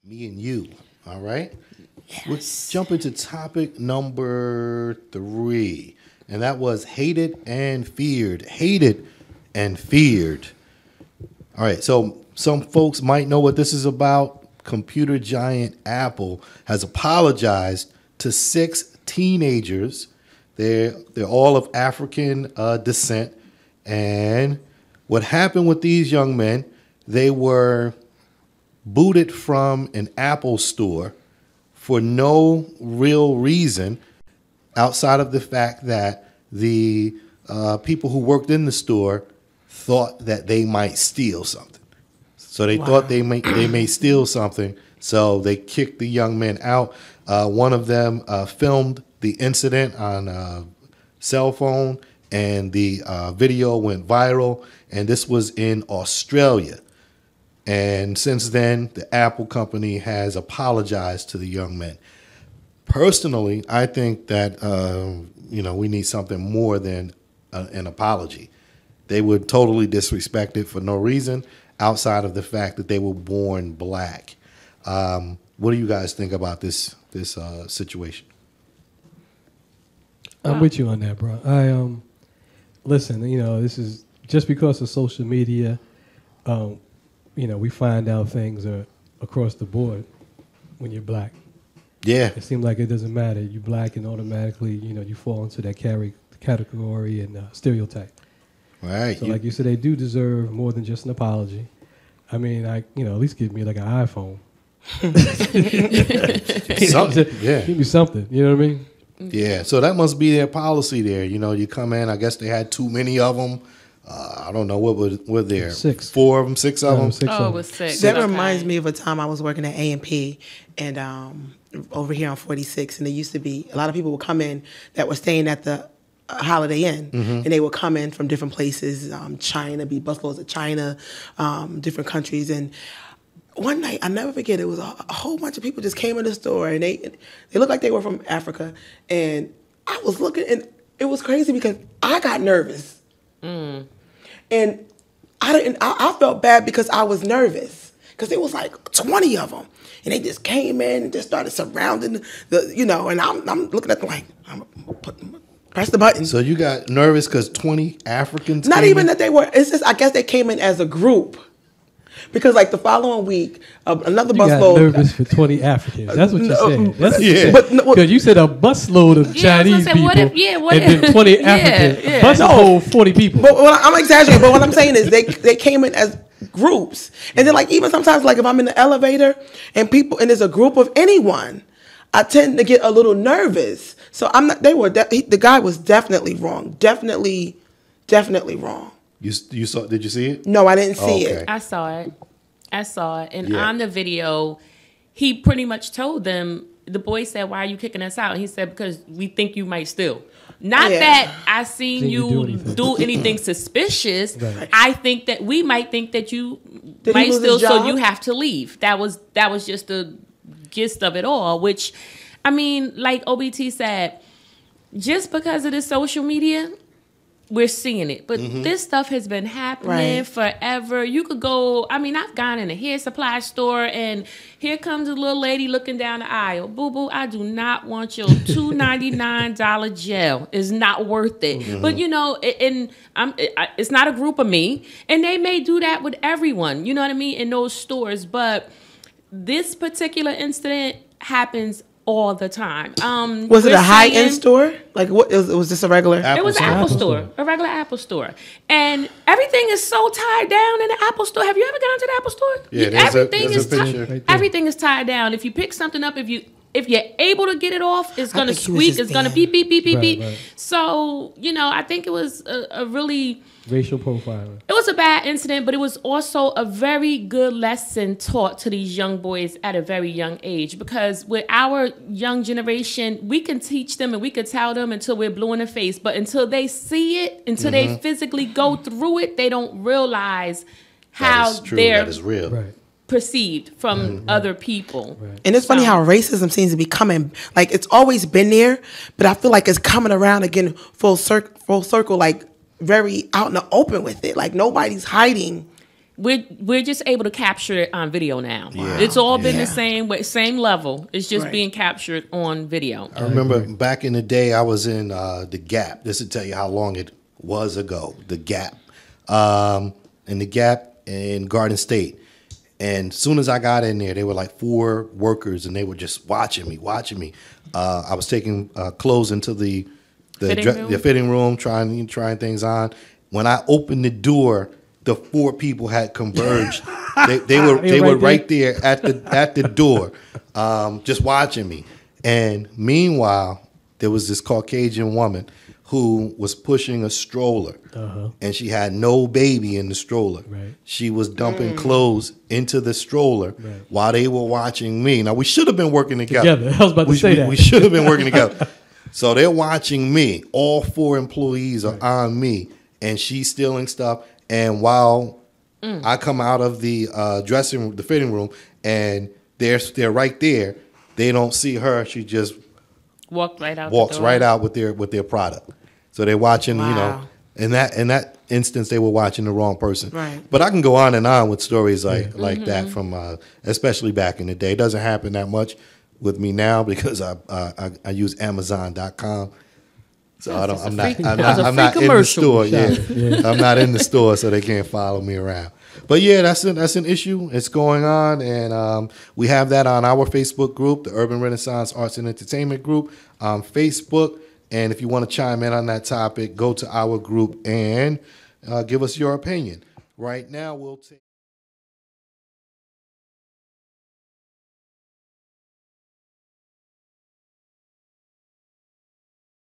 Me and you. All right. Let's jump into topic number 3. And that was hated and feared. Hated and feared. All right. So some folks might know what this is about. Computer giant Apple has apologized to 6 teenagers. They're all of African descent. And what happened with these young men, they were booted from an Apple store for no real reason outside of the fact that the people who worked in the store thought that they might steal something. So they thought they may steal something. So they kicked the young men out. One of them filmed the incident on a cell phone, and the video went viral. And this was in Australia. And since then, the Apple company has apologized to the young men. Personally, I think that we need something more than an apology. They were totally disrespected for no reason outside of the fact that they were born black. What do you guys think about this situation? I'm with you on that, bro. Listen. This is just because of social media. We find out things are across the board when you're black. Yeah. It seems like it doesn't matter. You're black and automatically, you fall into that category and stereotype. Right. So like you said, they do deserve more than just an apology. I mean, at least give me like an iPhone. Yeah. Give me something. You know what I mean? Yeah. So that must be their policy there. You come in, I guess they had too many of them. I don't know what were there. 6. 4 of them, 6 of them. 6 it was 6. That reminds me of a time I was working at A&P and over here on 46, and there used to be a lot of people would come in that were staying at the Holiday Inn, and they would come in from different places, China, be busloads of China, different countries, and one night, I'll never forget, it was a whole bunch of people just came in the store, and they looked like they were from Africa, and I was looking, and it was crazy because I got nervous. And I felt bad because I was nervous because it was like 20 of them, and they just came in and just started surrounding and I'm looking at them like, I'm gonna press the button. So you got nervous because 20 Africans Not came even in? that they were, it's just, I guess they came in as a group. Because like the following week, another You got busload. nervous for 20 Africans. That's what you said. That's Yeah. Because you said a busload of Chinese people and then 20 Africans. A bus hold 40 people. But I'm exaggerating. But what I'm saying is they came in as groups, and then like even sometimes like if I'm in the elevator and there's a group of anyone, I tend to get a little nervous. So I'm not. The guy was definitely wrong. Definitely wrong. You saw? Did you see it? No, I didn't see okay. it. I saw it. And on the video, he pretty much told them, the boy said, "Why are you kicking us out?" And he said, "Because we think you might steal." Not that I seen you do anything suspicious. Right. I think that we might think that you Did he might lose steal, his so job? you have to leave. That was just the gist of it all. Which, I mean, like OBT said, just because of the social media, we're seeing it. But this stuff has been happening forever. You could go, I've gone in a hair supply store and here comes a little lady looking down the aisle. Boo-boo, I do not want your $2.99 gel. It's not worth it. But, it's not a group of me. And they may do that with everyone, you know what I mean, in those stores. But this particular incident happens all the time. Was it a high-end store? Like, what was this a regular? It was an Apple store, a regular Apple store. And everything is so tied down in the Apple store. Have you ever gone to the Apple store? Yeah, there's a picture. Right there. Everything is tied down. If you pick something up, if you're able to get it off, it's going to think he was squeak. just It's going to being- beep, beep, beep, beep, Right, beep. right. So, I think it was a really... Racial profiling. It was a bad incident, but it was also a very good lesson taught to these young boys at a very young age. Because with our young generation, we can teach them and we can tell them until we're blue in the face. But until they see it, until they physically go through it, they don't realize how That is true. they're That is real. Right. perceived from other people. Right. And it's funny how racism seems to be coming. Like it's always been there, but I feel like it's coming around again full circle. Like very out in the open with it. Like nobody's hiding we're just able to capture it on video now. Yeah. It's all been Yeah. the same way, same level. It's just Right. being captured on video. I remember back in the day, I was in the Gap. This will tell you how long it was ago. The Gap, in the Gap in Garden State. And as soon as I got in there, they were like 4 workers, and they were just watching me. I was taking clothes into the fitting room, trying things on. When I opened the door, the 4 people had converged. they were right there at the door, just watching me. And meanwhile, there was this Caucasian woman who was pushing a stroller, and she had no baby in the stroller. Right. She was dumping clothes into the stroller while they were watching me. Now, we should have been working together. I was about to say that. We should have been working together. So they're watching me. All 4 employees are on me, and she's stealing stuff. And while I come out of the dressing room, the fitting room, and they're right there, they don't see her. She just Walked right out. walks the door. right out with their product. So they're watching, you know, Wow. in that instance, they were watching the wrong person. Right. But I can go on and on with stories like that from, especially back in the day. It doesn't happen that much with me now because I use Amazon.com. So That was I'm a not free- I'm that was not a I'm free not in the commercial. store. Yeah. Yeah. I'm not in the store, so they can't follow me around. But yeah, that's an issue. It's going on, and we have that on our Facebook group, the Urban Renaissance Arts and Entertainment Group on Facebook. And if you want to chime in on that topic, go to our group and give us your opinion. Right now, we'll take.